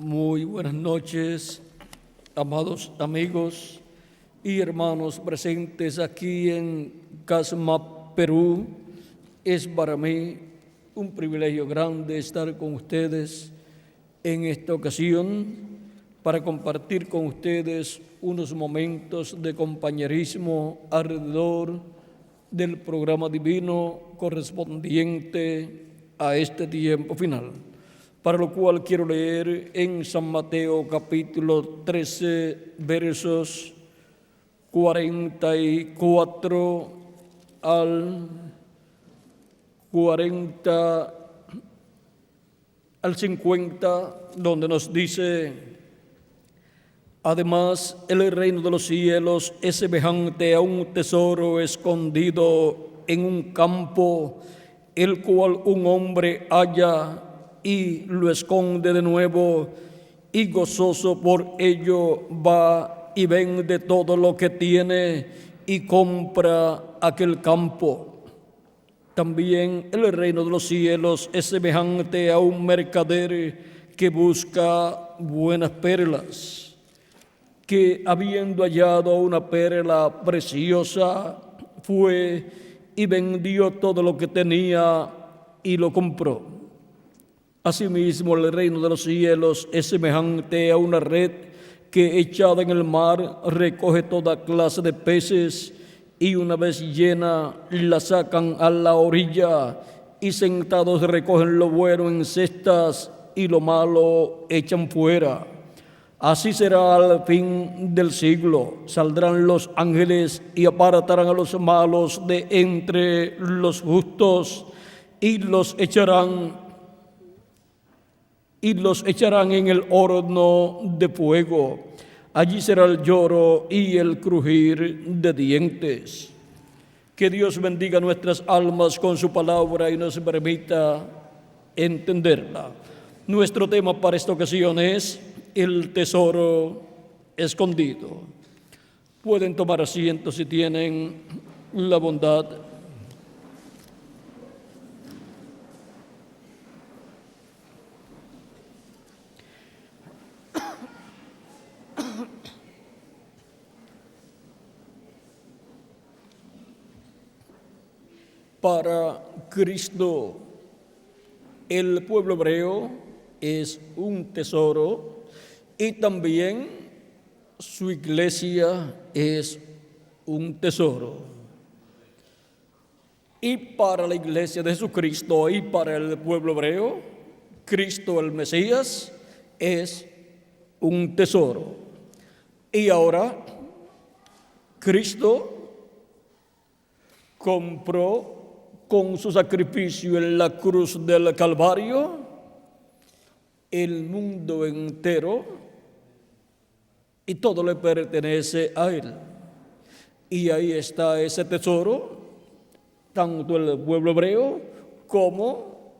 Muy buenas noches, amados amigos y hermanos presentes aquí en Casma, Perú. Es para mí un privilegio grande estar con ustedes en esta ocasión para compartir con ustedes unos momentos de compañerismo alrededor del programa divino correspondiente a este tiempo final, para lo cual quiero leer en San Mateo capítulo 13, versos 44 al 50, donde nos dice: además, el reino de los cielos es semejante a un tesoro escondido en un campo, el cual un hombre halla y lo esconde de nuevo, y gozoso por ello va y vende todo lo que tiene y compra aquel campo. También el reino de los cielos es semejante a un mercader que busca buenas perlas, que habiendo hallado una perla preciosa, fue y vendió todo lo que tenía y lo compró. Asimismo, el reino de los cielos es semejante a una red que, echada en el mar, recoge toda clase de peces, y una vez llena la sacan a la orilla, y sentados recogen lo bueno en cestas y lo malo echan fuera. Así será al fin del siglo. Saldrán los ángeles y apartarán a los malos de entre los justos y los echarán en el horno de fuego. Allí será el lloro y el crujir de dientes. Que Dios bendiga nuestras almas con su palabra y nos permita entenderla. Nuestro tema para esta ocasión es el tesoro escondido. Pueden tomar asiento si tienen la bondad. Para Cristo, el pueblo hebreo es un tesoro y también su iglesia es un tesoro. Y para la iglesia de Jesucristo y para el pueblo hebreo, Cristo el Mesías es un tesoro. Y ahora, Cristo compró con su sacrificio en la cruz del Calvario el mundo entero, y todo le pertenece a Él. Y ahí está ese tesoro, tanto el pueblo hebreo como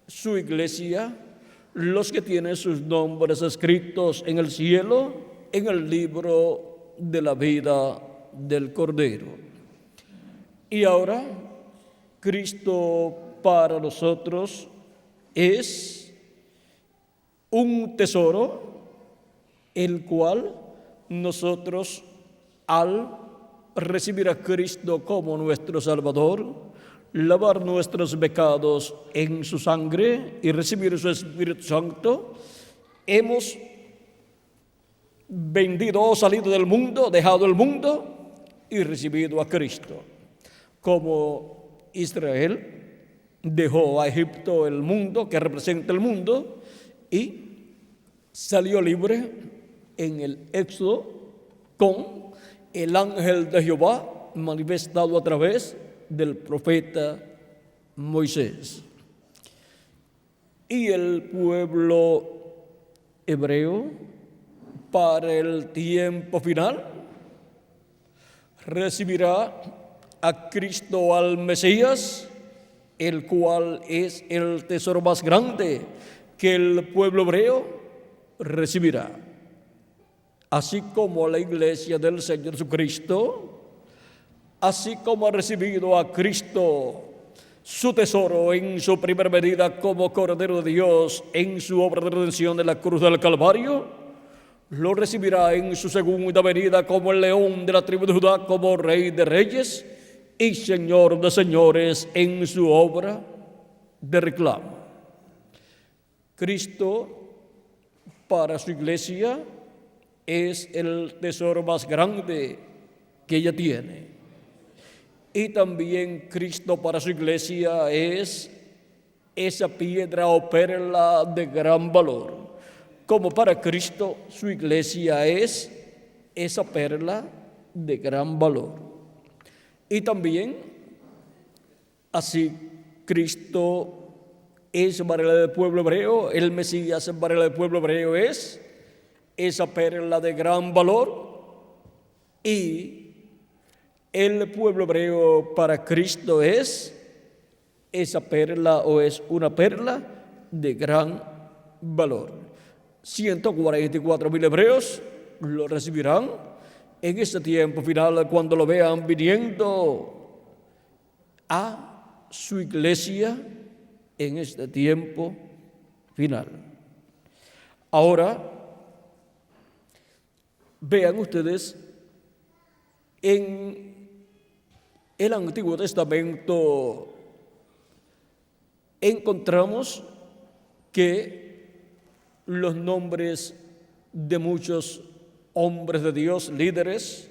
su iglesia, los que tienen sus nombres escritos en el cielo, en el libro de la vida del Cordero. Y ahora, Cristo para nosotros es un tesoro, el cual nosotros, al recibir a Cristo como nuestro Salvador, lavar nuestros pecados en su sangre y recibir su Espíritu Santo, hemos vendido o salido del mundo, dejado el mundo y recibido a Cristo. Como Israel dejó a Egipto, el mundo, que representa el mundo, y salió libre en el Éxodo con el ángel de Jehová manifestado a través del profeta Moisés. Y el pueblo hebreo, para el tiempo final, recibirá a Cristo, al Mesías, el cual es el tesoro más grande que el pueblo hebreo recibirá. Así como la iglesia del Señor Jesucristo, así como ha recibido a Cristo su tesoro en su primera venida como Cordero de Dios en su obra de redención de la cruz del Calvario, lo recibirá en su segunda venida como el león de la tribu de Judá, como Rey de Reyes y Señor de Señores en su obra de reclamo. Cristo para su iglesia es el tesoro más grande que ella tiene. Y también Cristo para su iglesia es esa piedra o perla de gran valor. Como para Cristo su iglesia es esa perla de gran valor. Y también así Cristo es para el pueblo hebreo, el Mesías para el pueblo hebreo es esa perla de gran valor, y el pueblo hebreo para Cristo es esa perla o es una perla de gran valor. 144,000 hebreos lo recibirán en este tiempo final cuando lo vean viniendo a su iglesia en este tiempo final. Ahora, vean ustedes, en el Antiguo Testamento encontramos que los nombres de muchos hombres de Dios, líderes,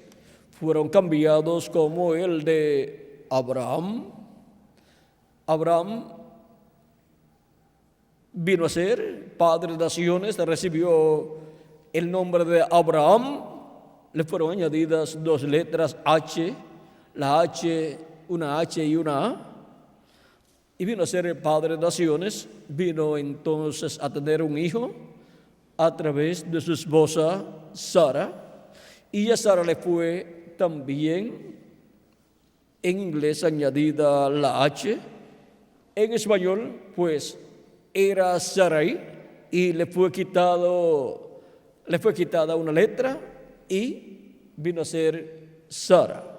fueron cambiados, como el de Abraham. Abraham vino a ser padre de naciones, recibió el nombre de Abraham, le fueron añadidas 2 letras H, la H, una H y una A, y vino a ser el padre de naciones. Vino entonces a tener un hijo a través de su esposa Sara, y a Sara le fue también en inglés añadida la H. En español, pues, era Sarai, y le fue quitada una letra y vino a ser Sara.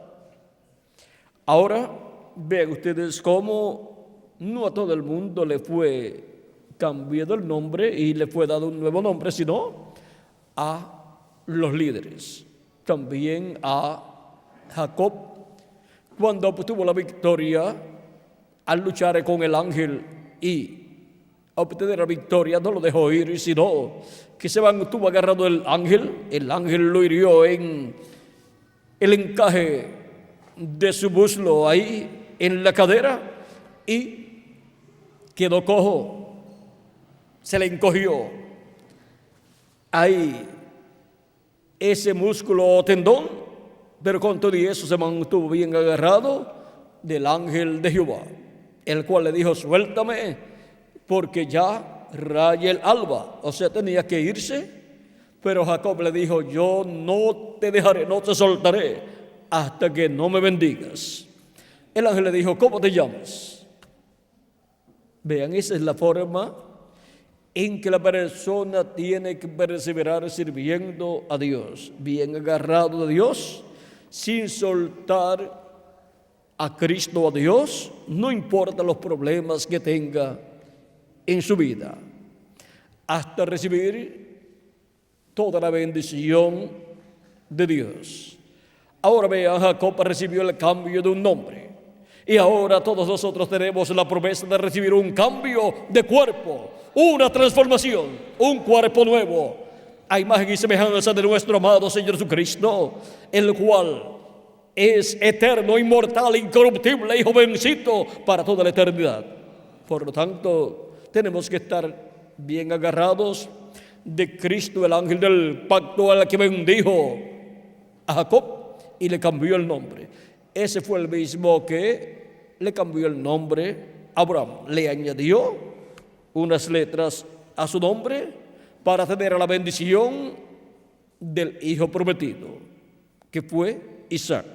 Ahora, vean ustedes cómo no a todo el mundo le fue cambiado el nombre y le fue dado un nuevo nombre, sino a los líderes. También a Jacob, cuando obtuvo la victoria al luchar con el ángel y obtener la victoria, no lo dejó ir, sino que se mantuvo agarrado el ángel lo hirió en el encaje de su muslo, ahí en la cadera, y quedó cojo, se le encogió ahí ese músculo o tendón, pero con todo y eso se mantuvo bien agarrado del ángel de Jehová, el cual le dijo: suéltame, porque ya raya el alba. O sea, tenía que irse, pero Jacob le dijo: yo no te dejaré, no te soltaré hasta que no me bendigas. El ángel le dijo: ¿cómo te llamas? Vean, esa es la forma en que la persona tiene que perseverar sirviendo a Dios, bien agarrado de Dios, sin soltar a Cristo, a Dios, no importa los problemas que tenga en su vida, hasta recibir toda la bendición de Dios. Ahora vean, Jacob recibió el cambio de un nombre, y ahora todos nosotros tenemos la promesa de recibir un cambio de cuerpo, una transformación, un cuerpo nuevo, a imagen y semejanza de nuestro amado Señor Jesucristo, el cual es eterno, inmortal, incorruptible y jovencito para toda la eternidad. Por lo tanto, tenemos que estar bien agarrados de Cristo, el ángel del pacto, al que bendijo a Jacob y le cambió el nombre. Ese fue el mismo que le cambió el nombre a Abraham. Le añadió unas letras a su nombre para tener la bendición del hijo prometido, que fue Isaac.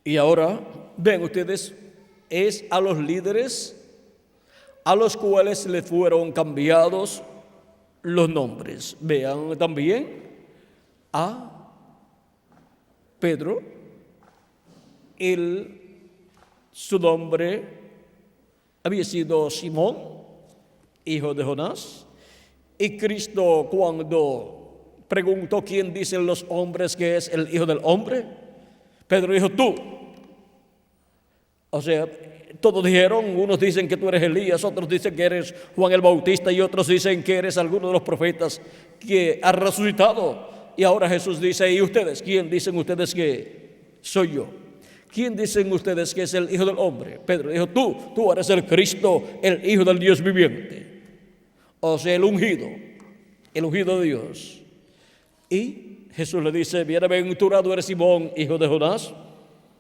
Y ahora, ven ustedes, es a los líderes a los cuales le fueron cambiados los nombres. Vean también a Pedro, él Su nombre había sido Simón, hijo de Jonás. Y Cristo, cuando preguntó quién dicen los hombres que es el Hijo del Hombre, Pedro dijo: tú. O sea, todos dijeron, unos dicen que tú eres Elías, otros dicen que eres Juan el Bautista y otros dicen que eres alguno de los profetas que ha resucitado. Y ahora Jesús dice: ¿y ustedes? ¿Quién dicen ustedes que soy yo? ¿Quién dicen ustedes que es el Hijo del Hombre? Pedro dijo: tú eres el Cristo, el Hijo del Dios viviente. O sea, el ungido de Dios. Y Jesús le dice: bienaventurado eres Simón, hijo de Jonás,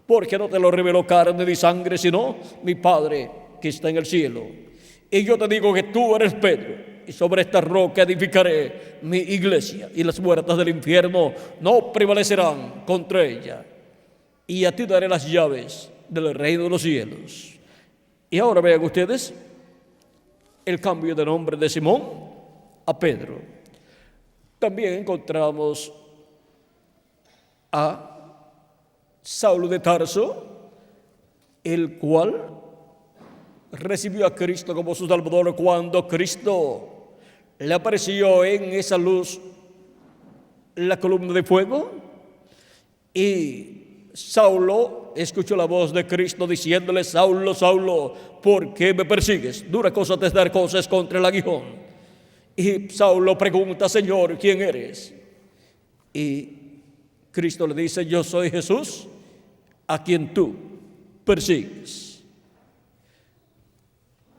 porque no te lo reveló carne ni sangre, sino mi Padre que está en el cielo. Y yo te digo que tú eres Pedro, y sobre esta roca edificaré mi iglesia, y las puertas del infierno no prevalecerán contra ella. Y a ti daré las llaves del reino de los cielos. Y ahora vean ustedes el cambio de nombre de Simón a Pedro. También encontramos a Saulo de Tarso, el cual recibió a Cristo como su Salvador cuando Cristo le apareció en esa luz, la columna de fuego, y Saulo escuchó la voz de Cristo diciéndole: Saulo, Saulo, ¿por qué me persigues? Dura cosa te es dar cosas contra el aguijón. Y Saulo pregunta: Señor, ¿quién eres? Y Cristo le dice: yo soy Jesús, a quien tú persigues.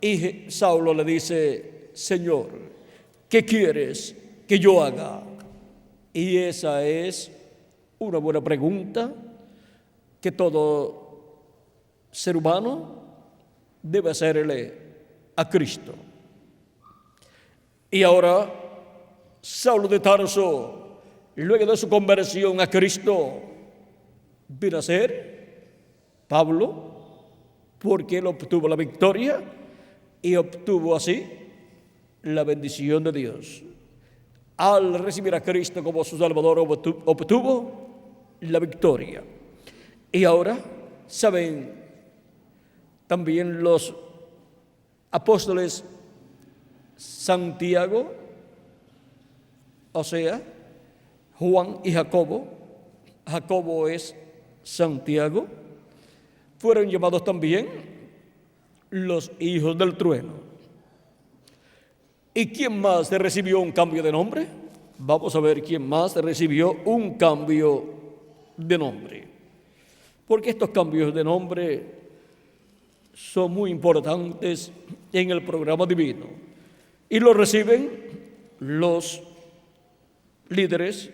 Y Saulo le dice: Señor, ¿qué quieres que yo haga? Y esa es una buena pregunta que todo ser humano debe hacerle a Cristo. Y ahora Saulo de Tarso, luego de su conversión a Cristo, vino a ser Pablo, porque él obtuvo la victoria y obtuvo así la bendición de Dios. Al recibir a Cristo como su Salvador, obtuvo la victoria. Y ahora, saben, también los apóstoles Santiago, o sea, Juan y Jacobo, Jacobo es Santiago, fueron llamados también los hijos del trueno. ¿Y quién más recibió un cambio de nombre? Vamos a ver quién más recibió un cambio de nombre. Porque estos cambios de nombre son muy importantes en el programa divino. Y lo reciben los líderes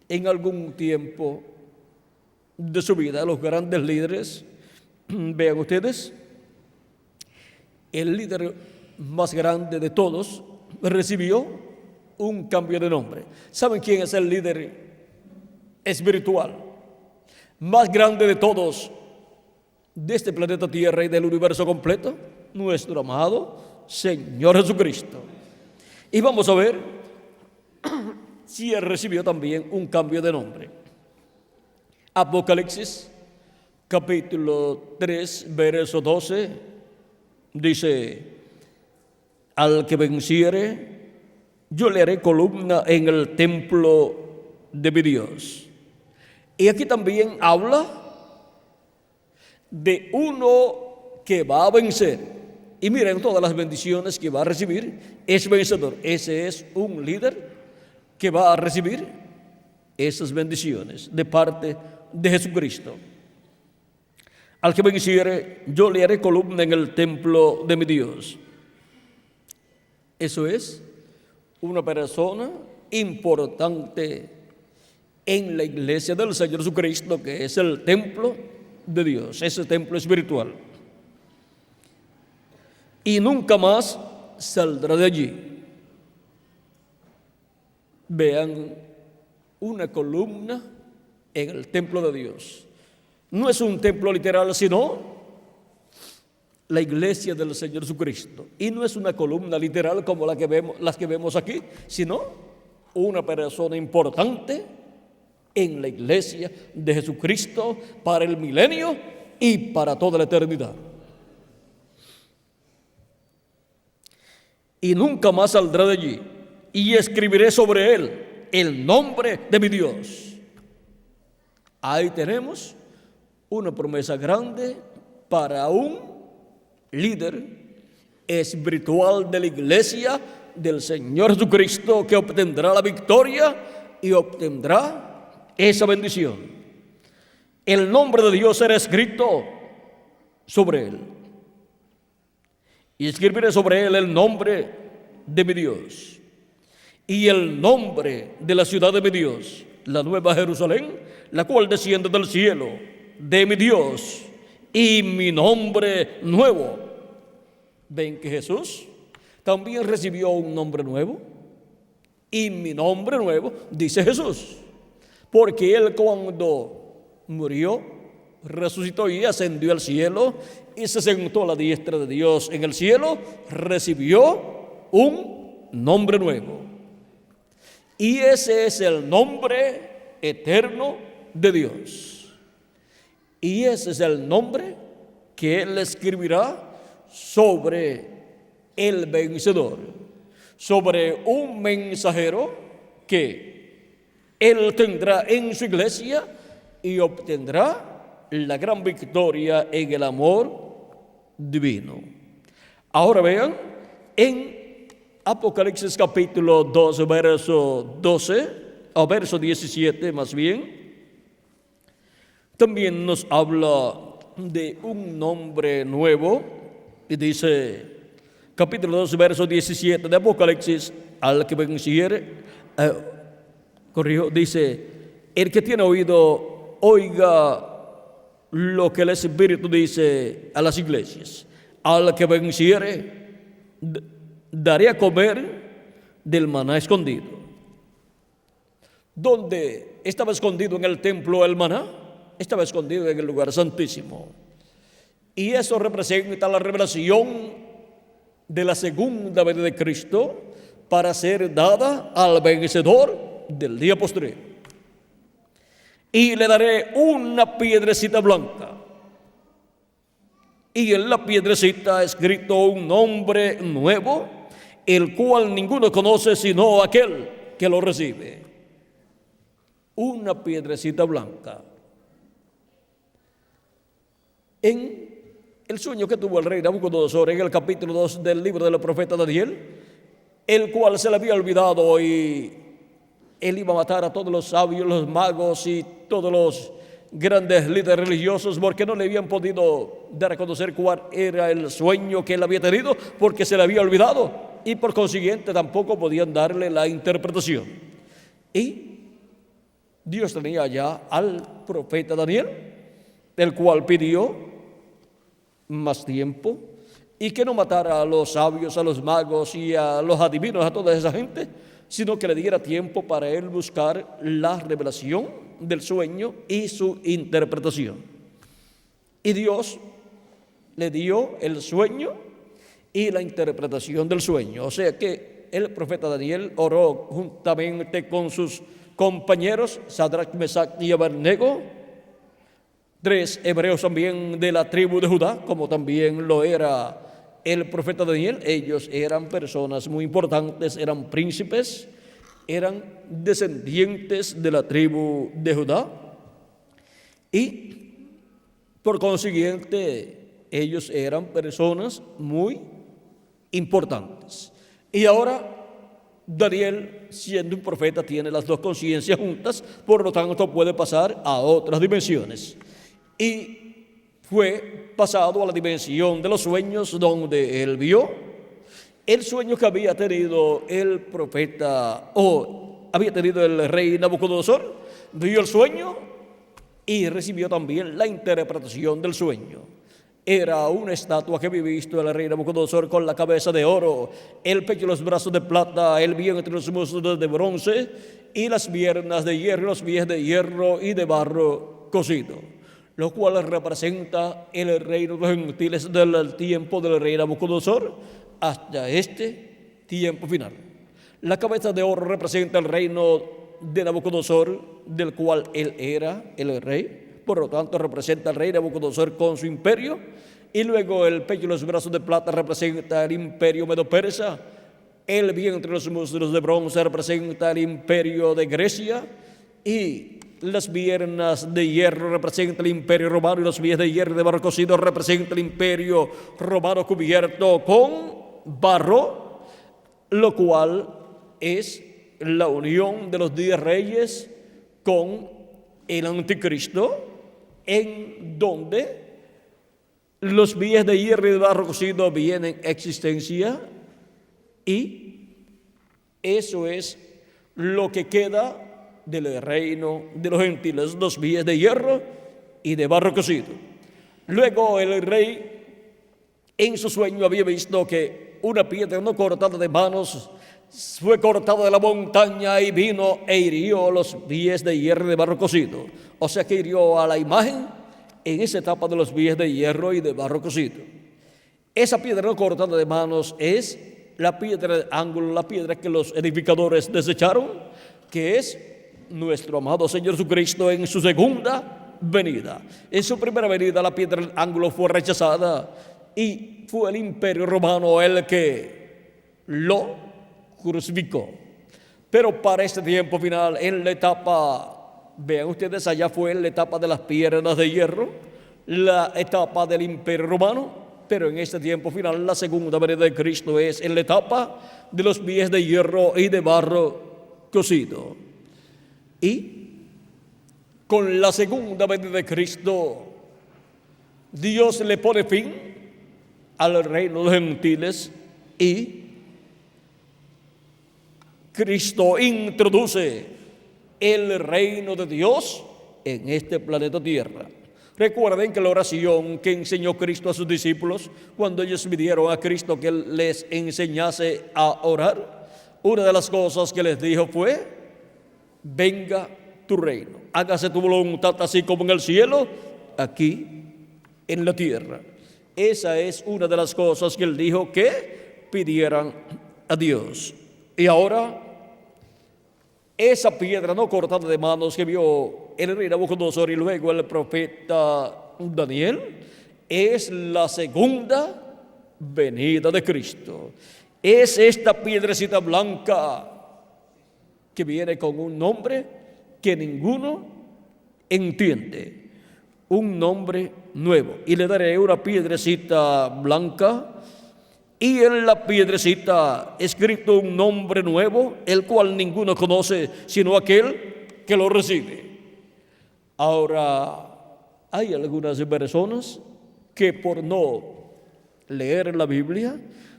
en algún tiempo de su vida, los grandes líderes. Vean ustedes, el líder más grande de todos recibió un cambio de nombre. ¿Saben quién es el líder espiritual más grande de todos, de este planeta Tierra y del universo completo? Nuestro amado Señor Jesucristo. Y vamos a ver si él recibió también un cambio de nombre. Apocalipsis capítulo 3 verso 12 dice: al que venciere, yo le haré columna en el templo de mi Dios. Y aquí también habla de uno que va a vencer. Y miren todas las bendiciones que va a recibir, es vencedor. Ese es un líder que va a recibir esas bendiciones de parte de Jesucristo. Al que venciere, yo le haré columna en el templo de mi Dios. Eso es una persona importante en la iglesia del Señor Jesucristo, que es el templo de Dios, ese templo espiritual. Y nunca más saldrá de allí. Vean, una columna en el templo de Dios. No es un templo literal, sino la iglesia del Señor Jesucristo. Y no es una columna literal como las que vemos aquí, sino una persona importante en la iglesia de Jesucristo para el milenio y para toda la eternidad. Y nunca más saldrá de allí, y escribiré sobre él el nombre de mi Dios. Ahí tenemos una promesa grande para un líder espiritual de la iglesia del Señor Jesucristo, que obtendrá la victoria y obtendrá esa bendición. El nombre de Dios será escrito sobre él, y escribiré sobre él el nombre de mi Dios y el nombre de la ciudad de mi Dios, la nueva Jerusalén, la cual desciende del cielo, de mi Dios, y mi nombre nuevo. Ven que Jesús también recibió un nombre nuevo, y mi nombre nuevo, dice Jesús, porque él cuando murió, resucitó y ascendió al cielo y se sentó a la diestra de Dios en el cielo, recibió un nombre nuevo. Y ese es el nombre eterno de Dios. Y ese es el nombre que él escribirá sobre el vencedor, sobre un mensajero que él tendrá en su iglesia y obtendrá la gran victoria en el amor divino. Ahora vean, en Apocalipsis capítulo 2, verso 12, o verso 17 más bien, también nos habla de un nombre nuevo, y dice, capítulo 2, verso 17 de Apocalipsis, al que venciere, dice, el que tiene oído, oiga lo que el Espíritu dice a las iglesias. Al que venciere, daré a comer del maná escondido. ¿Dónde estaba escondido en el templo el maná? Estaba escondido en el lugar santísimo. Y eso representa la revelación de la segunda venida de Cristo para ser dada al vencedor del día postrero. Y le daré una piedrecita blanca, y en la piedrecita escrito un nombre nuevo, el cual ninguno conoce sino aquel que lo recibe. Una piedrecita blanca. En el sueño que tuvo el rey Nabucodonosor en el capítulo 2 del libro del profeta Daniel, el cual se le había olvidado y él iba a matar a todos los sabios, los magos y todos los grandes líderes religiosos, porque no le habían podido dar a conocer cuál era el sueño que él había tenido, porque se le había olvidado, y por consiguiente tampoco podían darle la interpretación. Y Dios tenía ya al profeta Daniel, el cual pidió más tiempo y que no matara a los sabios, a los magos y a los adivinos, a toda esa gente, sino que le diera tiempo para él buscar la revelación del sueño y su interpretación. Y Dios le dio el sueño y la interpretación del sueño. O sea que el profeta Daniel oró juntamente con sus compañeros, Sadrach, Mesach y Abednego, 3 hebreos también de la tribu de Judá, como también lo era el profeta Daniel. Ellos eran personas muy importantes, eran príncipes, eran descendientes de la tribu de Judá, y por consiguiente ellos eran personas muy importantes. Y ahora Daniel, siendo un profeta, tiene las dos conciencias juntas, por lo tanto puede pasar a otras dimensiones. Y fue pasado a la dimensión de los sueños, donde él vio el sueño que había tenido el profeta, o había tenido el rey Nabucodonosor. Vio el sueño y recibió también la interpretación del sueño. Era una estatua que había visto el rey Nabucodonosor con la cabeza de oro, el pecho y los brazos de plata, el vientre entre los muslos de bronce, y las piernas de hierro, los pies de hierro y de barro cocido, lo cual representa el reino de los gentiles del tiempo del rey Nabucodonosor hasta este tiempo final. La cabeza de oro representa el reino de Nabucodonosor, del cual él era el rey, por lo tanto representa al rey Nabucodonosor con su imperio, y luego el pecho y los brazos de plata representa el imperio medo-persa, el vientre y los muslos de bronce representa el imperio de Grecia, y las piernas de hierro representan el imperio romano, y los pies de hierro de barro cocido representan el imperio romano cubierto con barro, lo cual es la unión de los 10 reyes con el anticristo, en donde los pies de hierro y de barro cocido vienen a existencia, y eso es lo que queda del reino de los gentiles, los pies de hierro y de barro cocido. Luego el rey en su sueño había visto que una piedra no cortada de manos fue cortada de la montaña y vino e hirió los pies de hierro y de barro cocido. O sea que hirió a la imagen en esa etapa de los pies de hierro y de barro cocido. Esa piedra no cortada de manos es la piedra de ángulo, la piedra que los edificadores desecharon, que es nuestro amado Señor Jesucristo en su segunda venida. En su primera venida la piedra del ángulo fue rechazada y fue el imperio romano el que lo crucificó. Pero para este tiempo final, en la etapa, vean ustedes, allá fue en la etapa de las piedras de hierro, la etapa del imperio romano, pero en este tiempo final, la segunda venida de Cristo es en la etapa de los pies de hierro y de barro cocido. Y con la segunda venida de Cristo, Dios le pone fin al reino de los gentiles y Cristo introduce el reino de Dios en este planeta Tierra. Recuerden que la oración que enseñó Cristo a sus discípulos cuando ellos pidieron a Cristo que Él les enseñase a orar, una de las cosas que les dijo fue: venga tu reino, hágase tu voluntad así como en el cielo, aquí en la tierra. Esa es una de las cosas que Él dijo que pidieran a Dios. Y ahora, esa piedra no cortada de manos que vio el rey Nabucodonosor y luego el profeta Daniel es la segunda venida de Cristo. Es esta piedrecita blanca que viene con un nombre que ninguno entiende, un nombre nuevo. Y le daré una piedrecita blanca y en la piedrecita escrito un nombre nuevo, el cual ninguno conoce sino aquel que lo recibe. Ahora, hay algunas personas que por no leer la Biblia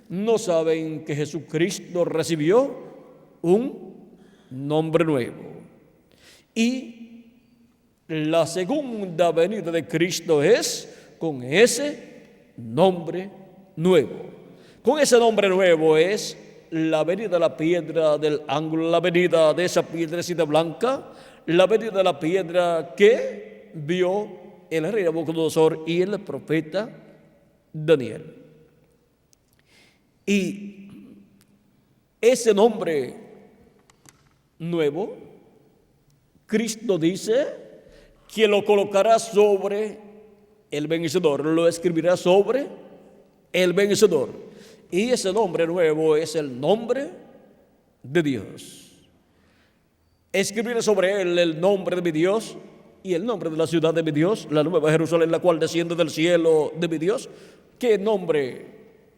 no saben que Jesucristo recibió un nombre nuevo. Y la segunda venida de Cristo es con ese nombre nuevo. Con ese nombre nuevo es la venida de la piedra del ángulo, la venida de esa piedrecita blanca, la venida de la piedra que vio el rey Nabucodonosor y el profeta Daniel. Y ese nombre nuevo, Cristo dice que lo colocará sobre el vencedor, lo escribirá sobre el vencedor. Y ese nombre nuevo es el nombre de Dios. Escribiré sobre él el nombre de mi Dios y el nombre de la ciudad de mi Dios, la nueva Jerusalén, la cual desciende del cielo de mi Dios. ¿Qué nombre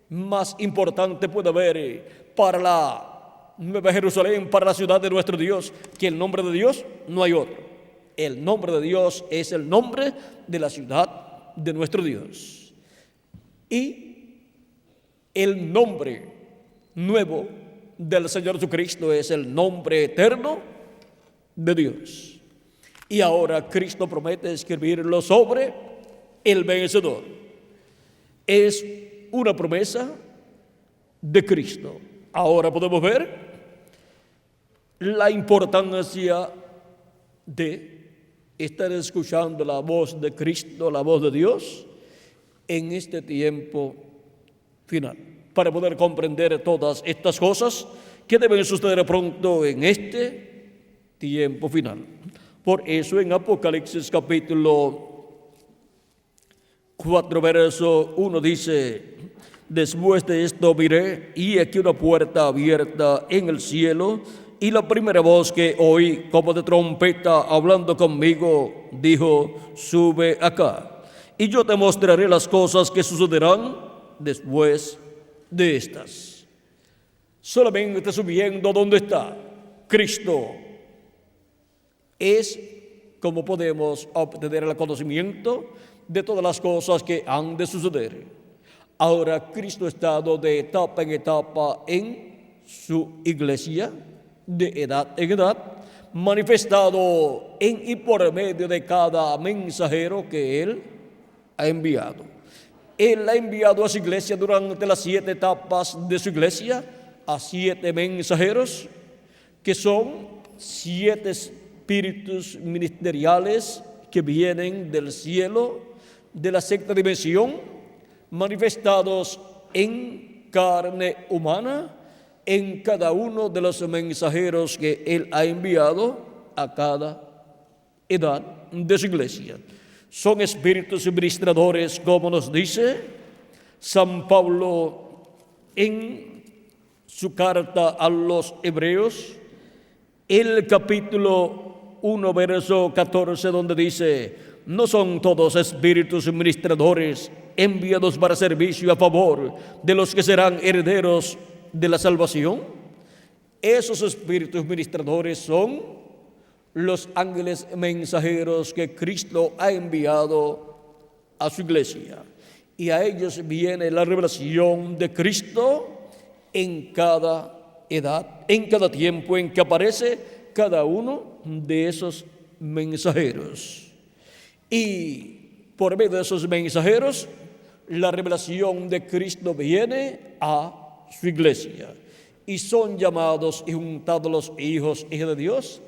más importante puede haber para la nueva Jerusalén, para la ciudad de nuestro Dios, que el nombre de Dios? No hay otro. El nombre de Dios es el nombre de la ciudad de nuestro Dios. Y el nombre nuevo del Señor Jesucristo es el nombre eterno de Dios. Y ahora Cristo promete escribirlo sobre el vencedor. Es una promesa de Cristo. Ahora podemos ver la importancia de estar escuchando la voz de Cristo, la voz de Dios, en este tiempo final, para poder comprender todas estas cosas que deben suceder pronto en este tiempo final. Por eso en Apocalipsis capítulo 4, verso 1 dice: después de esto miré, y aquí una puerta abierta en el cielo, y la primera voz que oí como de trompeta hablando conmigo dijo: sube acá, y yo te mostraré las cosas que sucederán después de estas. Solamente subiendo donde está Cristo es como podemos obtener el conocimiento de todas las cosas que han de suceder. Ahora Cristo ha estado de etapa en etapa en su iglesia, de edad en edad, manifestado en y por medio de cada mensajero que Él ha enviado. Él ha enviado a su iglesia durante las 7 etapas de su iglesia a 7 mensajeros, que son 7 espíritus ministeriales que vienen del cielo, de la sexta dimensión, manifestados en carne humana, en cada uno de los mensajeros que Él ha enviado a cada edad de su iglesia. Son espíritus ministradores, como nos dice San Pablo en su carta a los Hebreos, el capítulo 1, verso 14, donde dice: no son todos espíritus ministradores enviados para servicio a favor de los que serán herederos de la salvación. Esos espíritus ministradores son los ángeles mensajeros que Cristo ha enviado a su iglesia, y a ellos viene la revelación de Cristo en cada edad, en cada tiempo en que aparece cada uno de esos mensajeros. Y por medio de esos mensajeros, la revelación de Cristo viene a su iglesia, y son llamados y juntados los hijos de Dios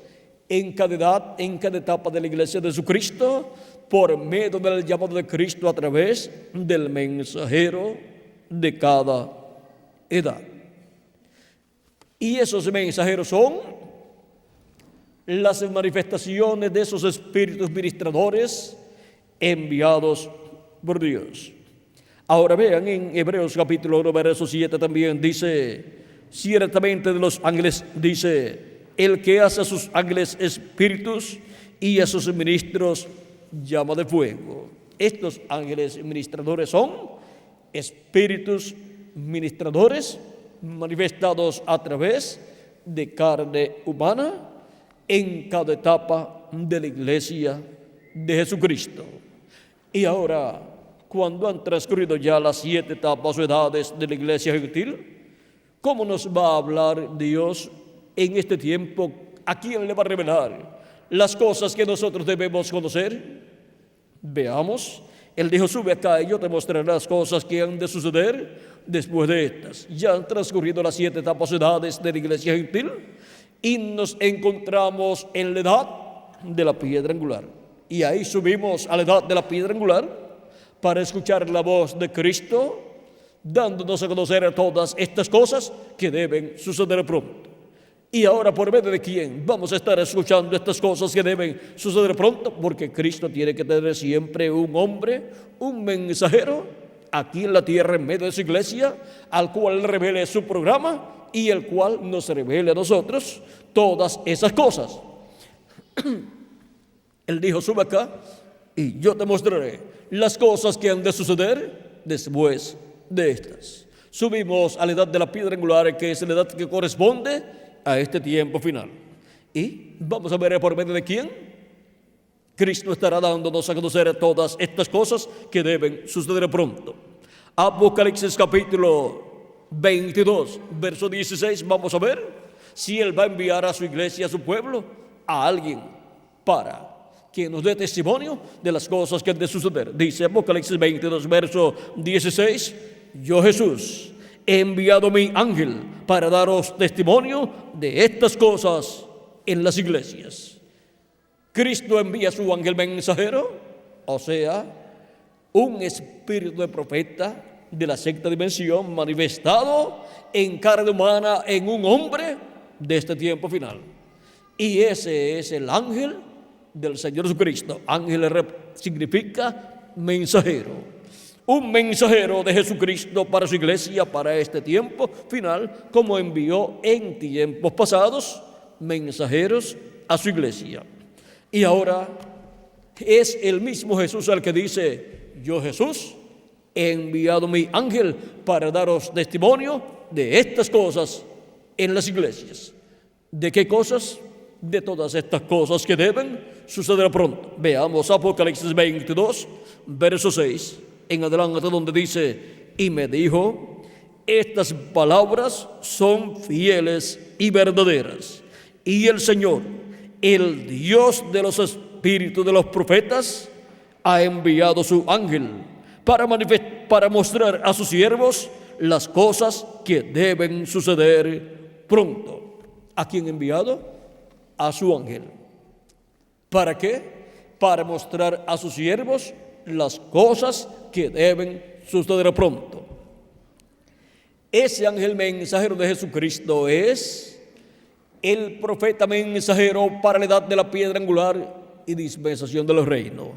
en cada edad, en cada etapa de la iglesia de Jesucristo, por medio del llamado de Cristo a través del mensajero de cada edad. Y esos mensajeros son las manifestaciones de esos espíritus ministradores enviados por Dios. Ahora vean, en Hebreos capítulo 1, verso 7 también dice: ciertamente de los ángeles, dice, el que hace a sus ángeles espíritus y a sus ministros llama de fuego. Estos ángeles ministradores son espíritus ministradores manifestados a través de carne humana en cada etapa de la iglesia de Jesucristo. Y ahora, cuando han transcurrido ya las 7 etapas o edades de la iglesia gentil, ¿cómo nos va a hablar Dios en este tiempo? ¿A quién le va a revelar las cosas que nosotros debemos conocer? Veamos. Él dijo: sube acá y yo te mostraré las cosas que han de suceder después de estas. Ya han transcurrido las 7 etapas o edades de la iglesia gentil, y nos encontramos en la edad de la piedra angular. Y ahí subimos a la edad de la piedra angular para escuchar la voz de Cristo, dándonos a conocer todas estas cosas que deben suceder pronto. Y ahora, ¿por medio de quién vamos a estar escuchando estas cosas que deben suceder pronto? Porque Cristo tiene que tener siempre un hombre, un mensajero, aquí en la tierra, en medio de su iglesia, al cual revele su programa y el cual nos revele a nosotros todas esas cosas. Él dijo: sube acá y yo te mostraré las cosas que han de suceder después de estas. Subimos a la edad de la piedra angular, que es la edad que corresponde a este tiempo final. Y vamos a ver por medio de quién Cristo estará dándonos a conocer todas estas cosas que deben suceder pronto. Apocalipsis capítulo 22, verso 16, vamos a ver si Él va a enviar a su iglesia, a su pueblo, a alguien para que nos dé testimonio de las cosas que han de suceder. Dice Apocalipsis 22, verso 16: yo, Jesús, he enviado mi ángel para daros testimonio de estas cosas en las iglesias. Cristo envía su ángel mensajero, o sea, un espíritu de profeta de la sexta dimensión manifestado en carne humana en un hombre de este tiempo final. Y ese es el ángel del Señor Jesucristo. Ángel significa mensajero. Un mensajero de Jesucristo para su iglesia, para este tiempo final, como envió en tiempos pasados mensajeros a su iglesia. Y ahora es el mismo Jesús al que dice: yo, Jesús, he enviado mi ángel para daros testimonio de estas cosas en las iglesias. ¿De qué cosas? De todas estas cosas que deben suceder pronto. Veamos Apocalipsis 22, verso 6 en adelante, donde dice: y me dijo, estas palabras son fieles y verdaderas, y el Señor, el Dios de los espíritus de los profetas, ha enviado su ángel para mostrar a sus siervos las cosas que deben suceder pronto. ¿A quién ha enviado? A su ángel. ¿Para qué? Para mostrar a sus siervos las cosas que deben suceder pronto. Ese ángel mensajero de Jesucristo es el profeta mensajero para la edad de la piedra angular y dispensación de los reinos.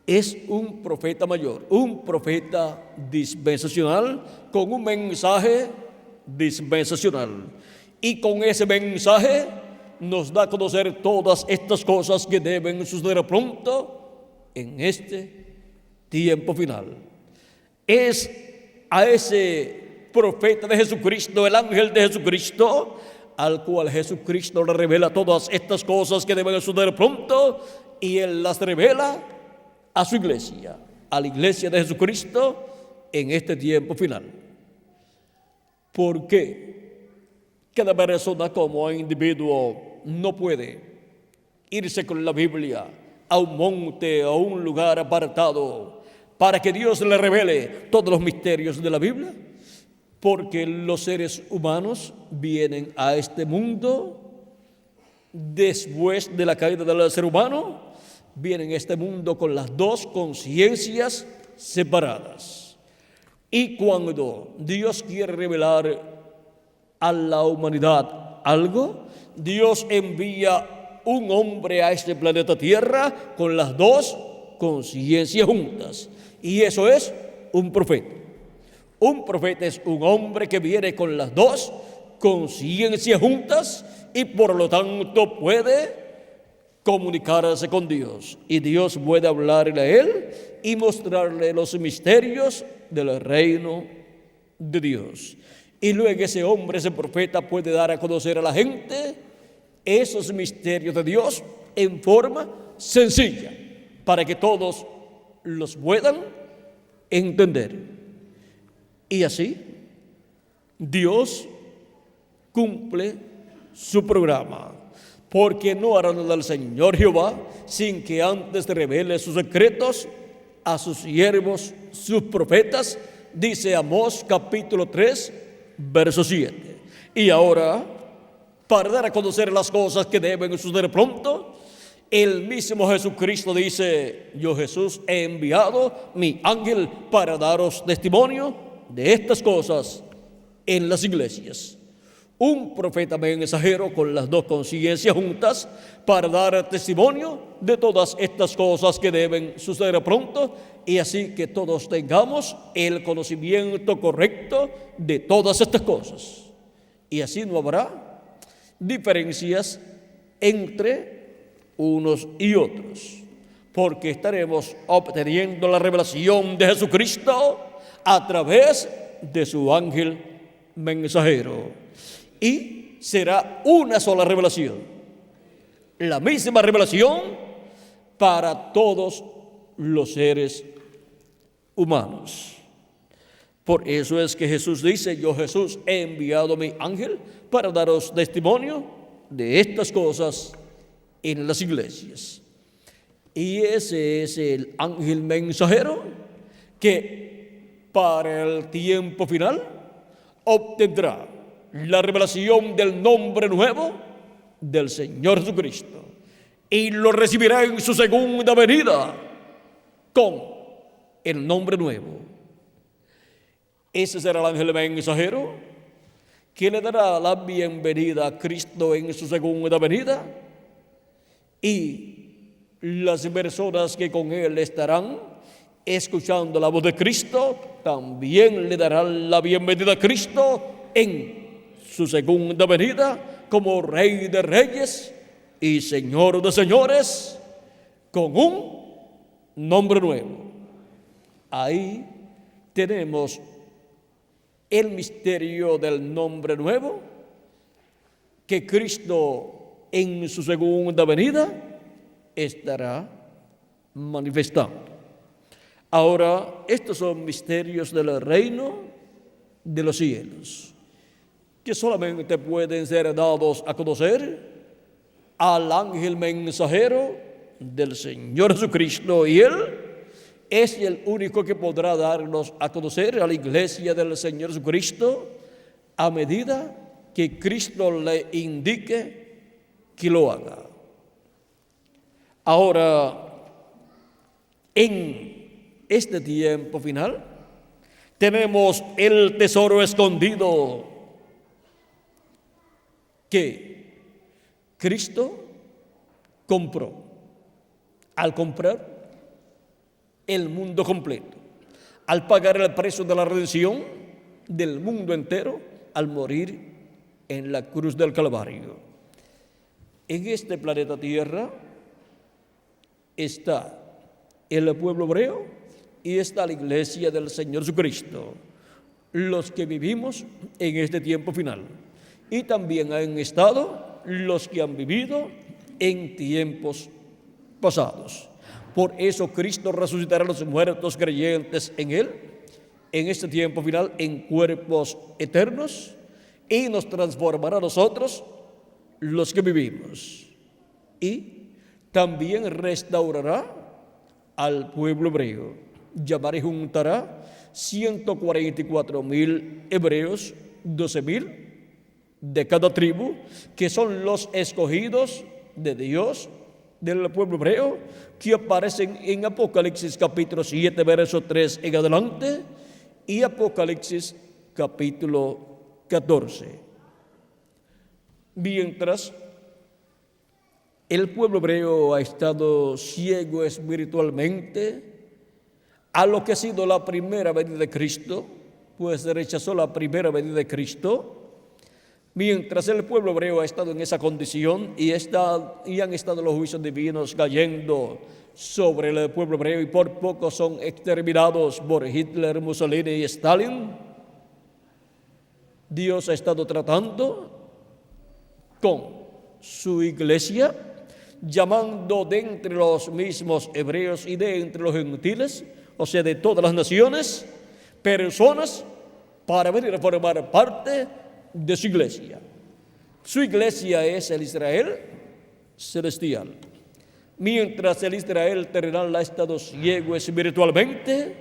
Es un profeta mayor, un profeta dispensacional con un mensaje dispensacional. Y con ese mensaje nos da a conocer todas estas cosas que deben suceder pronto en este tiempo final. Es a ese profeta de Jesucristo, el ángel de Jesucristo, al cual Jesucristo le revela todas estas cosas que deben suceder pronto, y Él las revela a su iglesia, a la iglesia de Jesucristo en este tiempo final. ¿Por qué cada persona como individuo no puede irse con la Biblia a un monte o a un lugar apartado para que Dios le revele todos los misterios de la Biblia? Porque los seres humanos vienen a este mundo después de la caída del ser humano, vienen a este mundo con las dos conciencias separadas. Y cuando Dios quiere revelar a la humanidad algo, Dios envía un hombre a este planeta Tierra con las dos conciencias juntas. Y eso es un profeta. Un profeta es un hombre que viene con las dos conciencias juntas y por lo tanto puede comunicarse con Dios. Y Dios puede hablarle a él y mostrarle los misterios del reino de Dios. Y luego ese hombre, ese profeta, puede dar a conocer a la gente esos misterios de Dios en forma sencilla, para que todos los puedan entender. Y así Dios cumple su programa, porque no hará nada al Señor Jehová sin que antes revele sus secretos a sus siervos, sus profetas, dice Amós capítulo 3, verso 7. Y ahora, para dar a conocer las cosas que deben suceder pronto, el mismo Jesucristo dice: yo, Jesús, he enviado mi ángel para daros testimonio de estas cosas en las iglesias. Un profeta mensajero con las dos conciencias juntas para dar testimonio de todas estas cosas que deben suceder pronto, y así que todos tengamos el conocimiento correcto de todas estas cosas. Y así no habrá diferencias entre unos y otros, porque estaremos obteniendo la revelación de Jesucristo a través de su ángel mensajero. Y será una sola revelación, la misma revelación para todos los seres humanos. Por eso es que Jesús dice: yo, Jesús, he enviado mi ángel para daros testimonio de estas cosas en las iglesias. Y ese es el ángel mensajero que para el tiempo final obtendrá la revelación del nombre nuevo del Señor Jesucristo, y lo recibirá en su segunda venida con el nombre nuevo. Ese será el ángel mensajero que le dará la bienvenida a Cristo en su segunda venida, y las personas que con Él estarán escuchando la voz de Cristo, también le darán la bienvenida a Cristo en su segunda venida como Rey de Reyes y Señor de Señores, con un nombre nuevo. Ahí tenemos el misterio del nombre nuevo que Cristo en su segunda venida estará manifestando. Ahora, estos son misterios del reino de los cielos, que solamente pueden ser dados a conocer al ángel mensajero del Señor Jesucristo, y Él es el único que podrá darlos a conocer a la iglesia del Señor Jesucristo a medida que Cristo le indique que lo haga. Ahora, en este tiempo final, tenemos el tesoro escondido que Cristo compró al comprar el mundo completo, al pagar el precio de la redención del mundo entero, al morir en la cruz del Calvario. En este planeta Tierra está el pueblo hebreo y está la iglesia del Señor Jesucristo, los que vivimos en este tiempo final. Y también han estado los que han vivido en tiempos pasados. Por eso Cristo resucitará a los muertos creyentes en Él, en este tiempo final, en cuerpos eternos, y nos transformará a nosotros, los que vivimos. Y también restaurará al pueblo hebreo. Llamará y juntará 144,000 hebreos, 12,000 de cada tribu, que son los escogidos de Dios del pueblo hebreo, que aparecen en Apocalipsis capítulo 7, verso 3 en adelante, y Apocalipsis capítulo 14. Mientras el pueblo hebreo ha estado ciego espiritualmente a lo que ha sido la primera venida de Cristo, pues rechazó la primera venida de Cristo. Mientras el pueblo hebreo ha estado en esa condición y han estado los juicios divinos cayendo sobre el pueblo hebreo, y por poco son exterminados por Hitler, Mussolini y Stalin, Dios ha estado tratando con su iglesia, llamando de entre los mismos hebreos y de entre los gentiles, o sea, de todas las naciones, personas para venir a formar parte de su iglesia. Su iglesia es el Israel celestial. Mientras el Israel terrenal ha estado ciego espiritualmente,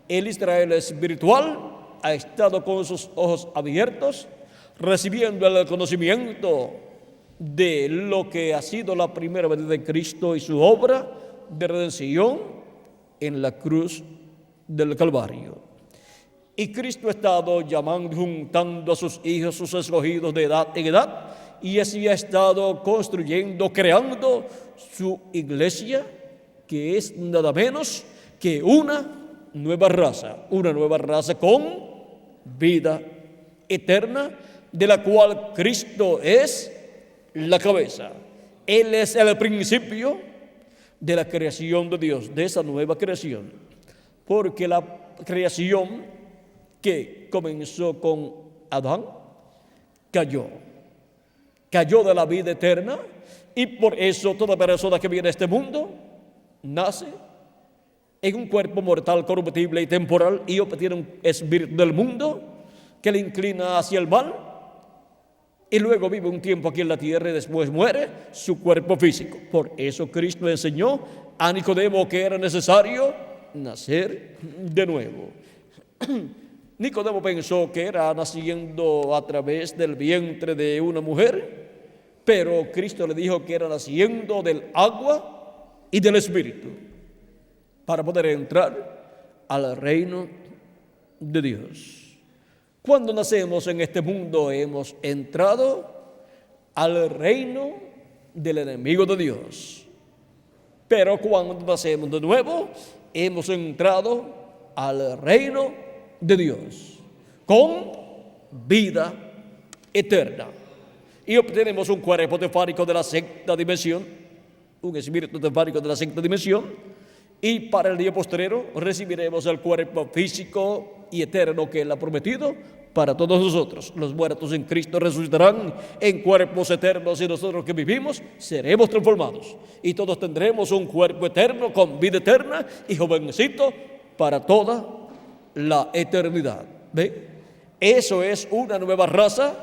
el Israel espiritual ha estado con sus ojos abiertos, recibiendo el conocimiento de lo que ha sido la primera venida de Cristo y su obra de redención en la cruz del Calvario. Y Cristo ha estado llamando, juntando a sus hijos, sus escogidos de edad en edad, y así ha estado construyendo, creando su iglesia, que es nada menos que una nueva raza con vida eterna, de la cual Cristo es la cabeza. Él es el principio de la creación de Dios, de esa nueva creación, porque la creación que comenzó con Adán cayó de la vida eterna, y por eso toda persona que viene a este mundo nace en un cuerpo mortal, corruptible y temporal, y obtiene un espíritu del mundo que le inclina hacia el mal, y luego vive un tiempo aquí en la tierra y después muere su cuerpo físico. Por eso Cristo enseñó a Nicodemo que era necesario nacer de nuevo. Nicodemo pensó que era naciendo a través del vientre de una mujer, pero Cristo le dijo que era naciendo del agua y del Espíritu para poder entrar al reino de Dios. Cuando nacemos en este mundo hemos entrado al reino del enemigo de Dios. Pero cuando nacemos de nuevo, hemos entrado al reino de Dios con vida eterna. Y obtenemos un cuerpo teofánico de la sexta dimensión, un espíritu teofánico de la sexta dimensión, y para el día postrero recibiremos el cuerpo físico y eterno que Él ha prometido para todos nosotros. Los muertos en Cristo resucitarán en cuerpos eternos y nosotros que vivimos seremos transformados. Y todos tendremos un cuerpo eterno con vida eterna y jovencito para toda la eternidad. ¿Ve? Eso es una nueva raza,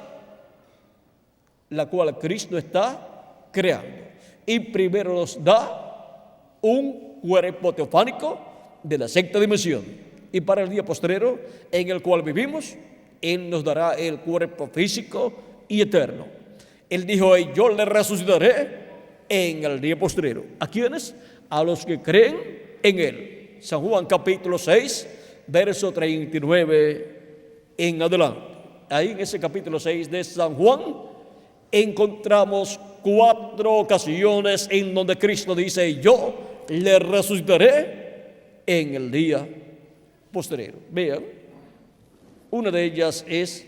la cual Cristo está creando. Y primero nos da un cuerpo teofánico de la sexta dimensión. Y para el día postrero en el cual vivimos, Él nos dará el cuerpo físico y eterno. Él dijo: yo le resucitaré en el día postrero. ¿A quiénes? A los que creen en Él. San Juan capítulo 6, verso 39 en adelante. Ahí en ese capítulo 6 de San Juan encontramos 4 ocasiones en donde Cristo dice: yo le resucitaré en el día postrero. Vean, una de ellas es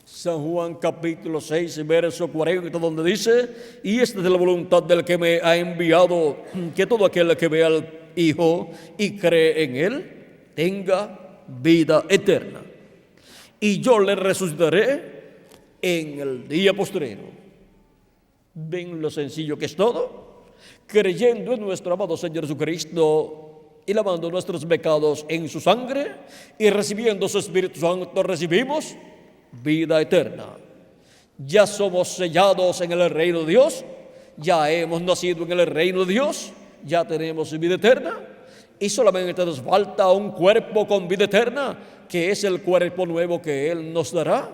San Juan capítulo 6, verso 40, donde dice: y esta es la voluntad del que me ha enviado, que todo aquel que vea al Hijo y cree en Él tenga vida eterna, y yo le resucitaré en el día postrero. ¿Ven lo sencillo que es todo? Creyendo en nuestro amado Señor Jesucristo y lavando nuestros pecados en su sangre y recibiendo su Espíritu Santo, recibimos vida eterna. Ya somos sellados en el reino de Dios, ya hemos nacido en el reino de Dios, ya tenemos vida eterna, y solamente nos falta un cuerpo con vida eterna, que es el cuerpo nuevo que Él nos dará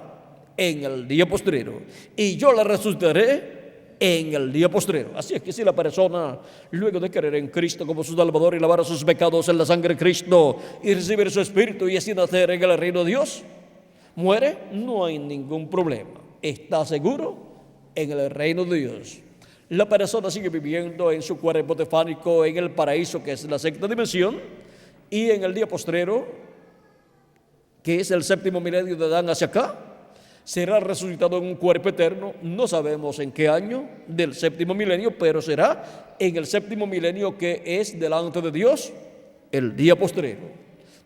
en el día postrero. Y yo la resucitaré en el día postrero. Así es que si la persona, luego de creer en Cristo como su Salvador y lavar sus pecados en la sangre de Cristo y recibir su Espíritu y así nacer en el reino de Dios, muere, no hay ningún problema. Está seguro en el reino de Dios. La persona sigue viviendo en su cuerpo teofánico en el paraíso, que es la sexta dimensión, y en el día postrero, que es el séptimo milenio de Adán hacia acá, será resucitado en un cuerpo eterno. No sabemos en qué año del séptimo milenio, pero será en el séptimo milenio, que es delante de Dios el día postrero.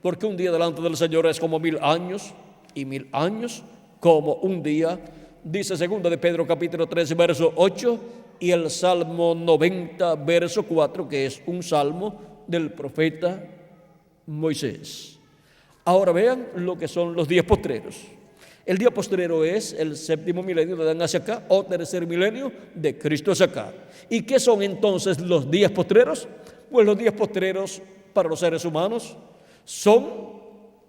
Porque un día delante del Señor es como 1000 años, y 1000 años como un día. Dice segunda de Pedro capítulo 13, verso 8, y el Salmo 90, verso 4, que es un salmo del profeta Moisés. Ahora vean lo que son los días postreros. El día postrero es el séptimo milenio de Adán hacia acá, o tercer milenio de Cristo hacia acá. ¿Y qué son entonces los días postreros? Pues los días postreros para los seres humanos son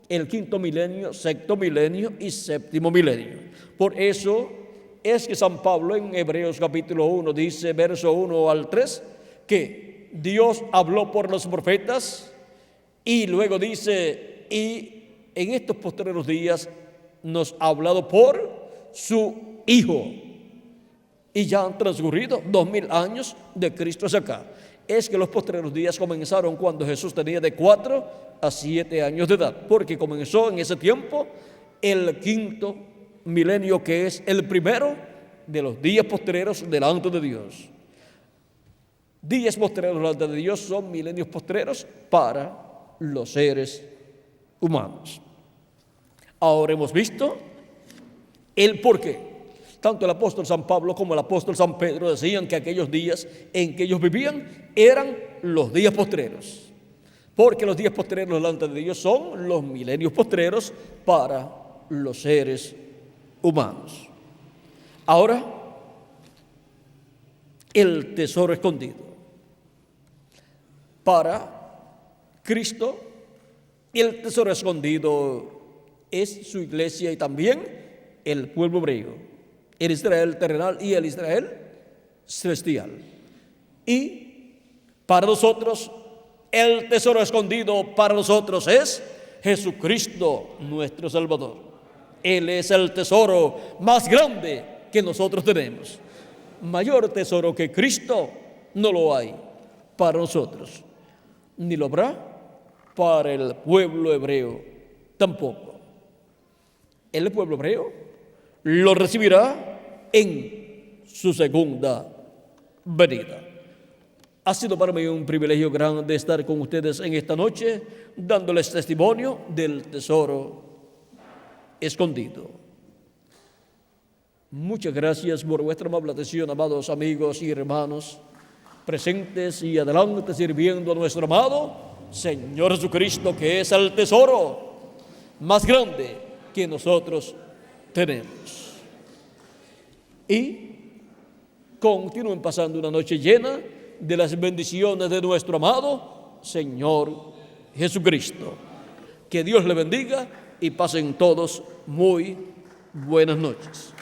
el quinto milenio, sexto milenio y séptimo milenio. Por eso es que San Pablo en Hebreos capítulo 1 dice, verso 1 al 3, que Dios habló por los profetas, y luego dice: y en estos postreros días nos ha hablado por su Hijo. Y ya han transcurrido 2000 años de Cristo hacia acá. Es que los postreros días comenzaron cuando Jesús tenía de 4 a 7 años de edad, porque comenzó en ese tiempo el quinto milenio, que es el primero de los días postreros delante de Dios. Días postreros delante de Dios son milenios postreros para los seres humanos. Ahora hemos visto el por qué. Tanto el apóstol San Pablo como el apóstol San Pedro decían que aquellos días en que ellos vivían eran los días postreros, porque los días postreros delante de Dios son los milenios postreros para los seres humanos. Ahora, el tesoro escondido. Para Cristo, el tesoro escondido es su iglesia y también el pueblo hebreo, el Israel terrenal y el Israel celestial. Y para nosotros, el tesoro escondido para nosotros es Jesucristo, nuestro Salvador. Él es el tesoro más grande que nosotros tenemos. Mayor tesoro que Cristo no lo hay. para nosotros, ni lo habrá para el pueblo hebreo tampoco. El pueblo hebreo lo recibirá en su segunda venida. Ha sido para mí un privilegio grande estar con ustedes en esta noche, dándoles testimonio del tesoro escondido. Muchas gracias por vuestra amable atención, amados amigos y hermanos, presentes y adelante sirviendo a nuestro amado Señor Jesucristo, que es el tesoro más grande que nosotros tenemos. Y continúen pasando una noche llena de las bendiciones de nuestro amado Señor Jesucristo. Que Dios le bendiga y pasen todos muy buenas noches.